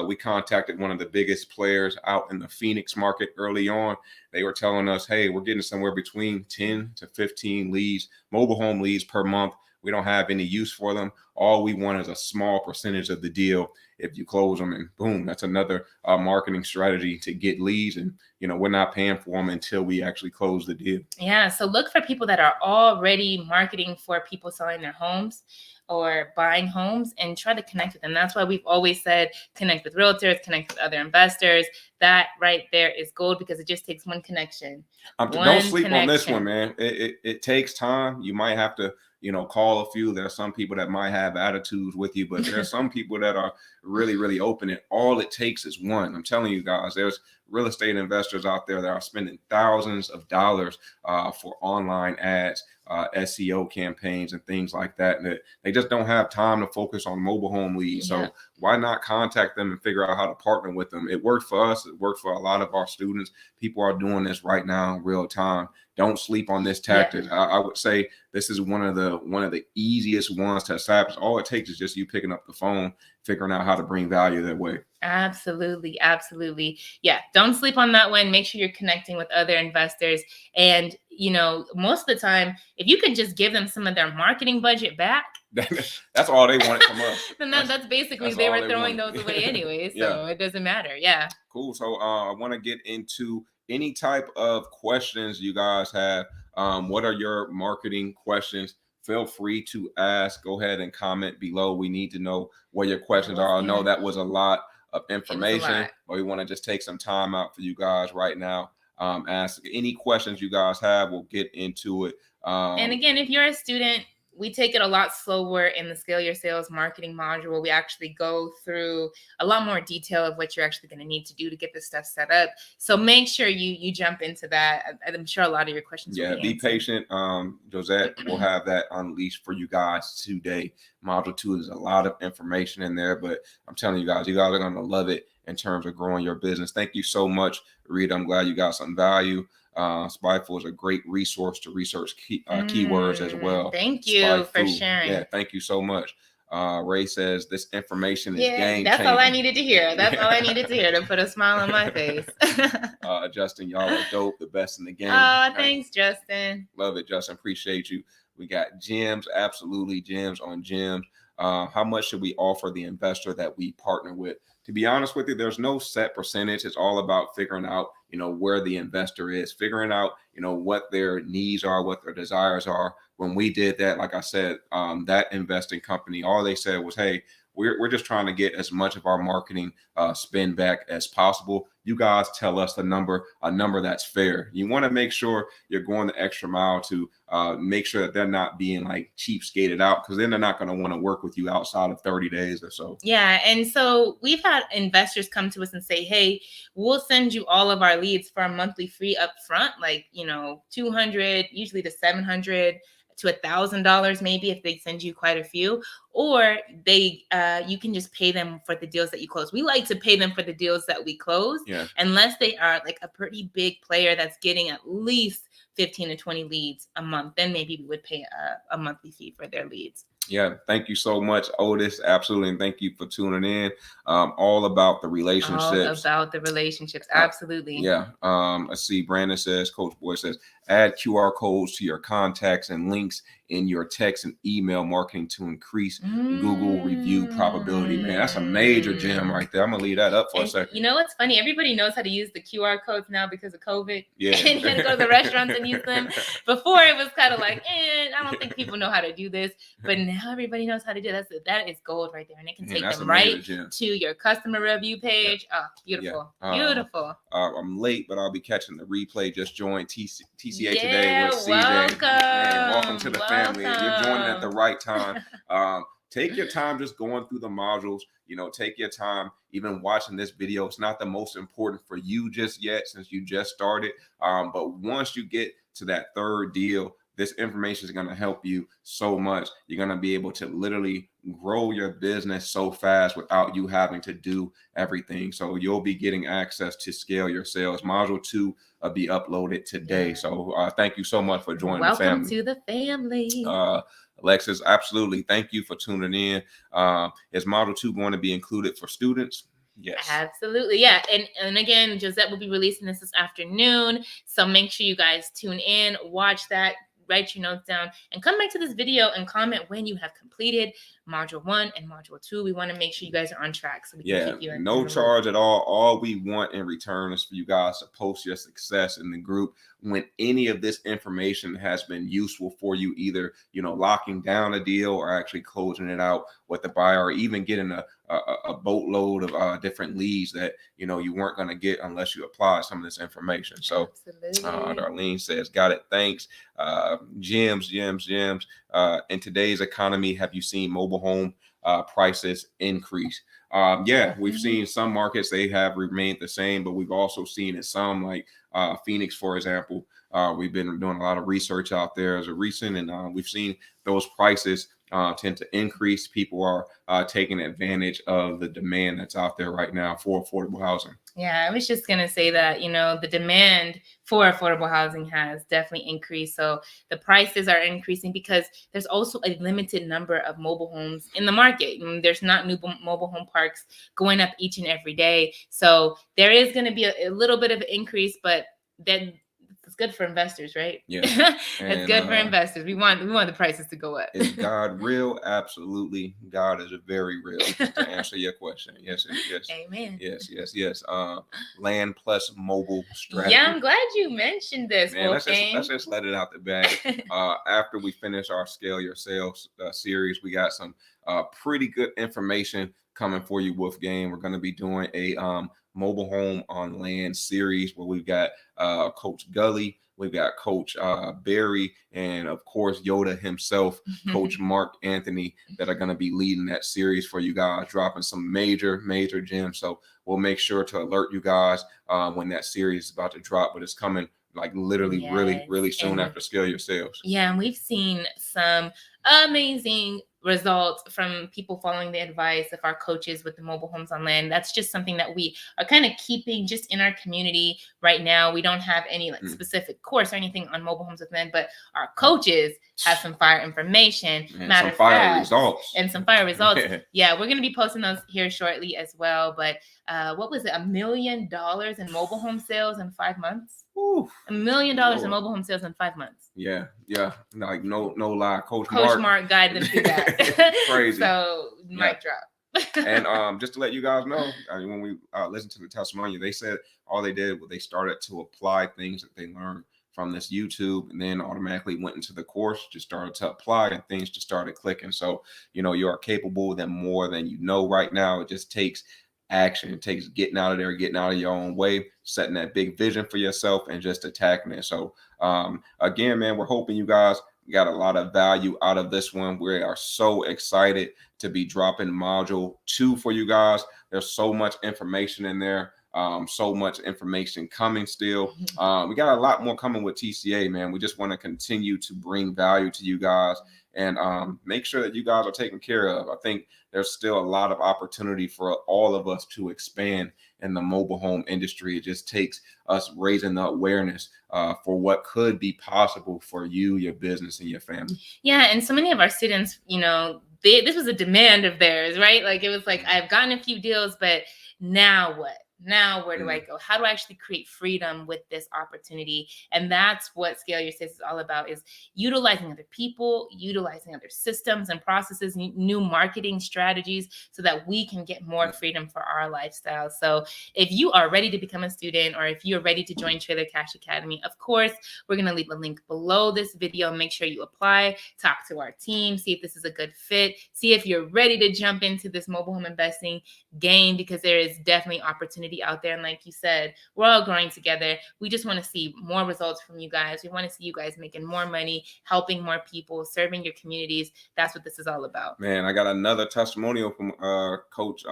A: We contacted one of the biggest players out in the Phoenix market early on. They were telling us, hey, we're getting somewhere between 10 to 15 leads, mobile home leads per month. We don't have any use for them. All we want is a small percentage of the deal if you close them, and boom, that's another marketing strategy to get leads. And we're not paying for them until we actually close the deal.
B: Yeah, so look for people that are already marketing for people selling their homes or buying homes and try to connect with them. That's why we've always said connect with realtors, connect with other investors. That right there is gold because it just takes one connection.
A: Don't sleep on this one, man. It takes time. You might have to call a few. There are some people that might have attitudes with you, but there are some people that are really, really open. And all it takes is one. I'm telling you guys, there's real estate investors out there that are spending thousands of dollars for online ads, SEO campaigns, and things like that. And they just don't have time to focus on mobile home leads. So why not contact them and figure out how to partner with them? It worked for us. It worked for a lot of our students. People are doing this right now in real time. Don't sleep on this tactic. I would say this is one of the easiest ones to establish. All it takes is just you picking up the phone, figuring out how to bring value that way.
B: Absolutely. Absolutely. Yeah. Don't sleep on that one. Make sure you're connecting with other investors. And, most of the time, if you could just give them some of their marketing budget back,
A: that's all they wanted from us.
B: Then that's basically they were throwing those away anyway. So it doesn't matter. Yeah.
A: Cool. So I want to get into any type of questions you guys have. What are your marketing questions? Feel free to ask. Go ahead and comment below. We need to know what your questions are. I know that was a lot of information, but we want to just take some time out for you guys right now. Ask any questions you guys have. We'll get into it.
B: And again, if you're a student, we take it a lot slower in the Scale Your Sales marketing module. We actually go through a lot more detail of what you're actually going to need to do to get this stuff set up. So make sure you jump into that. I'm sure a lot of your questions will be
A: patient. Josette will have that unleashed for you guys today. Module 2 is a lot of information in there, but I'm telling you guys are going to love it in terms of growing your business. Thank you so much, Rita. I'm glad you got some value. Spyful is a great resource to research keywords as well.
B: Thank you for sharing.
A: Yeah, thank you so much. Ray says this information is game
B: that's
A: changing.
B: All I needed to hear. That's all I needed to hear to put a smile on my face.
A: Justin, y'all are dope, the best in the game.
B: Oh, thanks, Justin.
A: Love it, Justin. Appreciate you. We got gems, absolutely gems on gems. How much should we offer the investor that we partner with? To be honest with you, there's no set percentage. It's all about figuring out, where the investor is, figuring out, what their needs are, what their desires are. When we did that, like I said, that investing company, all they said was, hey, we're just trying to get as much of our marketing spend back as possible. You guys tell us a number that's fair. You want to make sure you're going the extra mile to make sure that they're not being like cheapskated out, because then they're not going to want to work with you outside of 30 days or so.
B: Yeah. And so we've had investors come to us and say, hey, we'll send you all of our leads for a monthly fee up front, like, $200, usually to $700 to $1,000 maybe if they send you quite a few, or you can just pay them for the deals that you close. We like to pay them for the deals that we close, unless they are like a pretty big player that's getting at least 15 to 20 leads a month. Then maybe we would pay a monthly fee for their leads.
A: Yeah, thank you so much, Otis. Absolutely, and thank you for tuning in. All about the
B: All
A: relationships.
B: about the relationships. Absolutely.
A: Yeah. Let's see. Brandon says, Coach Boy says, add QR codes to your contacts and links in your text and email marketing to increase Google review probability. Man, that's a major gem right there. I'm gonna leave that up for a second.
B: You know what's funny? Everybody knows how to use the QR codes now because of COVID.
A: Yeah.
B: And you had to go to the restaurants and use them. Before it was kind of like, I don't think people know how to do this. But now everybody knows how to do it. That is gold right there. And it can take them right to your customer review page. Yeah. Oh, beautiful. Beautiful.
A: I'm late, but I'll be catching the replay. Just joined TCA
B: today
A: with CJ.
B: Welcome.
A: Man, welcome to the family. You're joining at the right time. Take your time just going through the modules. Take your time even watching this video. It's not the most important for you just yet since you just started. But once you get to that third deal, this information is going to help you so much. You're going to be able to literally grow your business so fast without you having to do everything. So you'll be getting access to scale your sales. Module 2 will be uploaded today. Yeah. So thank you so much for joining the family.
B: Welcome to the family.
A: Alexis, absolutely. Thank you for tuning in. Is Module 2 going to be included for students? Yes.
B: Absolutely. Yeah. And again, Josette will be releasing this afternoon. So make sure you guys tune in, watch that, write your notes down, and come back to this video and comment when you have completed Module 1 and Module 2. We want to make sure you guys are on track so we can keep you in
A: no charge at all. All we want in return is for you guys to post your success in the group when any of this information has been useful for you, either locking down a deal or actually closing it out with the buyer, or even getting a boatload of different leads that you weren't going to get unless you apply some of this information. So Darlene says, got it, thanks. Gems. In today's economy, have you seen mobile home prices increase? We've seen some markets, they have remained the same, but we've also seen in some, like Phoenix, for example. We've been doing a lot of research out there as a recent, and we've seen those prices tend to increase. People are taking advantage of the demand that's out there right now for affordable housing.
B: Yeah, I was just going to say that, the demand for affordable housing has definitely increased. So the prices are increasing because there's also a limited number of mobile homes in the market. There's not new mobile home parks going up each and every day. So there is going to be a little bit of an increase, but then it's good for investors, right?
A: Yeah.
B: It's good for investors. We want the prices to go up.
A: Is God real? Absolutely. God is very real, to answer your question. Yes.
B: Amen.
A: Yes. Land plus mobile strategy.
B: Yeah, I'm glad you mentioned this.
A: Man, let's just let it out the bag. After we finish our Scale Your Sales series, we got some pretty good information coming for you, Wolfgang. We're going to be doing a mobile home on land series where we've got Coach Gully, we've got Coach Barry, and of course Yoda himself, Coach Mark Anthony, that are going to be leading that series for you guys, dropping some major gems. So we'll make sure to alert you guys when that series is about to drop, but it's coming like literally really soon after Scale Your Sales.
B: Yeah, and we've seen some amazing results from people following the advice of our coaches with the mobile homes on land. That's just something that we are kind of keeping just in our community right now. We don't have any specific course or anything on mobile homes with land, but our coaches have some fire information,
A: and some fire results.
B: Yeah, we're going to be posting those here shortly as well. But what was it? $1 million in mobile home sales in 5 months?
A: Ooh,
B: $1 million in mobile home sales in 5 months.
A: Yeah. Like no lie. Coach
B: Mark guided them through that.
A: Crazy.
B: So mic drop.
A: And just to let you guys know, when we listened to the testimony, they said all they did was they started to apply things that they learned from this YouTube, and then automatically went into the course, just started to apply, and things just started clicking. So you are capable of them more than you know right now. It just takes action. It takes getting out of there, getting out of your own way, setting that big vision for yourself, and just attacking it. So again, man, we're hoping you guys got a lot of value out of this one. We are so excited to be dropping Module 2 for you guys. There's so much information in there. So much information coming still. We got a lot more coming with TCA, man. We just want to continue to bring value to you guys and make sure that you guys are taken care of. I think there's still a lot of opportunity for all of us to expand in the mobile home industry. It just takes us raising the awareness for what could be possible for you, your business, and your family.
B: Yeah, and so many of our students, this was a demand of theirs, right? Like it was like, I've gotten a few deals, but now what? Now where do I go? How do I actually create freedom with this opportunity? And that's what Scale Your Sales is all about, is utilizing other people, utilizing other systems and processes, new marketing strategies, so that we can get more freedom for our lifestyle. So if you are ready to become a student, or if you're ready to join Trailer Cash Academy, of course, we're going to leave a link below this video. Make sure you apply, talk to our team, see if this is a good fit, see if you're ready to jump into this mobile home investing game, because there is definitely opportunity out there. And like you said, we're all growing together. We just want to see more results from you guys. We want to see you guys making more money, helping more people, serving your communities. That's what this is all about.
A: Man, I got another testimonial from Coach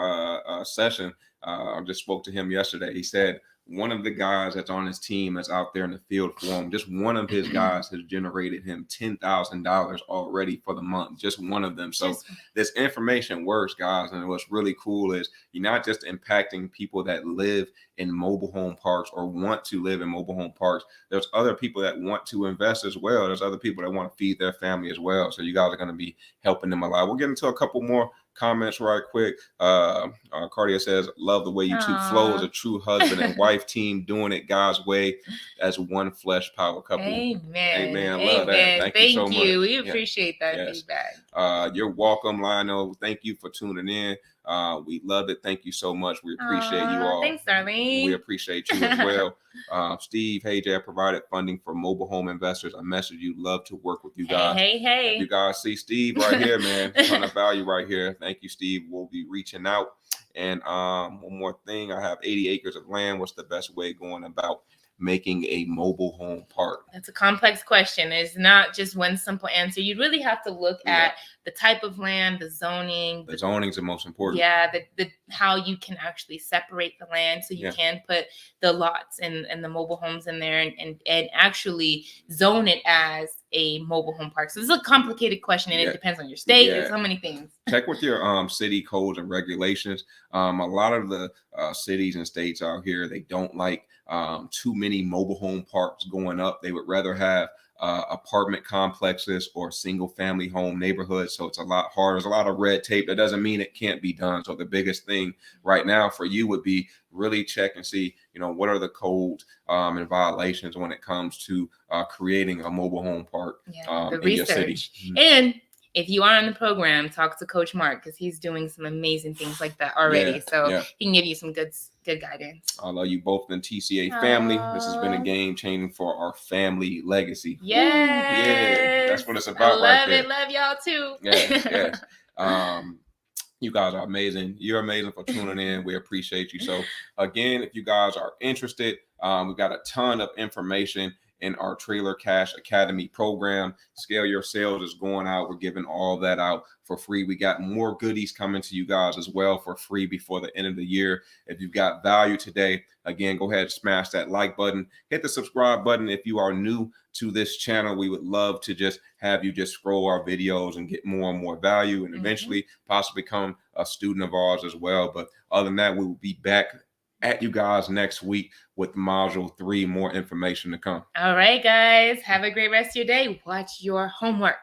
A: Session. I just spoke to him yesterday. He said one of the guys that's on his team that's out there in the field for him, just one of his guys has generated him $10,000 already for the month. Just one of them. So this information works, guys. And what's really cool is you're not just impacting people that live in mobile home parks or want to live in mobile home parks. There's other people that want to invest as well. There's other people that want to feed their family as well. So you guys are going to be helping them a lot. We'll get into a couple more comments right quick. Cardia says, love the way you two flow as a true husband and wife team, doing it God's way as one flesh power couple.
B: Amen.
A: Amen. Love that. Thank you so much.
B: We appreciate that feedback.
A: You're welcome, Lionel. Thank you for tuning in. We love it. Thank you so much. We appreciate you all.
B: Thanks, darling.
A: We appreciate you as well. Steve, hey Jay, I provided funding for mobile home investors. I messaged you. Love to work with you guys.
B: Hey.
A: You guys see Steve right here, man. Ton of value right here. Thank you, Steve. We'll be reaching out. And one more thing. I have 80 acres of land. What's the best way going about making a mobile home park?
B: That's a complex question. It's not just one simple answer. You really have to look at the type of land, the zoning.
A: The zoning's the most important.
B: Yeah, the how you can actually separate the land so you can put the lots and the mobile homes in there and actually zone it as a mobile home park. So this is a complicated question, and it depends on your state. There's so many things.
A: Check with your city codes and regulations. A lot of the cities and states out here, they don't like too many mobile home parks going up. They would rather have apartment complexes or single family home neighborhoods. So it's a lot harder. There's a lot of red tape. That doesn't mean it can't be done. So the biggest thing right now for you would be really check and see, what are the codes and violations when it comes to creating a mobile home park in your city.
B: And if you are on the program, talk to Coach Mark, because he's doing some amazing things like that already. He can give you some good guidance.
A: I love you both in TCA family. This has been a game changing for our family legacy. That's what it's about.
B: I love it. Love y'all too.
A: You guys are amazing. You're amazing for tuning in. We appreciate you. So again, if you guys are interested, we've got a ton of information in our Trailer Cash Academy program. Scale Your Sales is going out. We're giving all that out for free. We got more goodies coming to you guys as well for free before the end of the year. If you've got value today, again, go ahead and smash that like button. Hit the subscribe button if you are new to this channel. We would love to just have you just scroll our videos and get more and more value, and eventually possibly become a student of ours as well. But other than that, we will be back at you guys next week with module 3, more information to come.
B: All right, guys, have a great rest of your day. Watch your homework.